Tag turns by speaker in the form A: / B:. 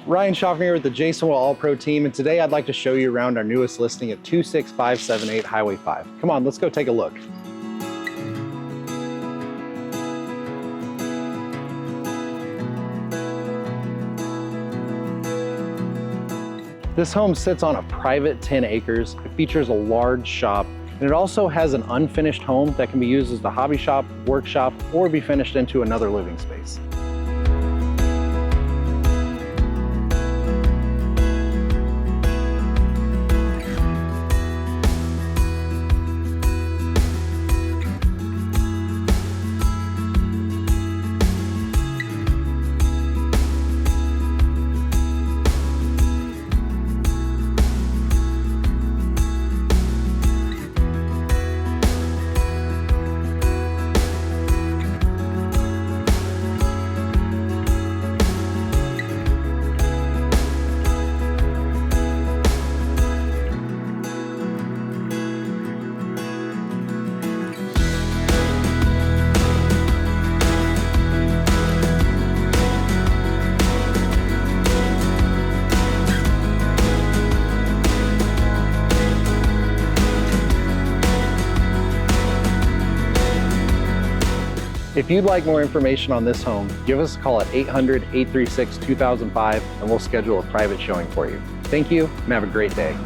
A: Ryan Schaffner here with the Jason Will All-Pro team, and today I'd like to show you around our newest listing at 26578 Highway 5. Come on, let's go take a look. This home sits on a private 10 acres. It features a large shop, and it also has an unfinished home that can be used as the hobby shop, workshop, or be finished into another living space. If you'd like more information on this home, give us a call at 800-836-2005 and we'll schedule a private showing for you. Thank you and have a great day.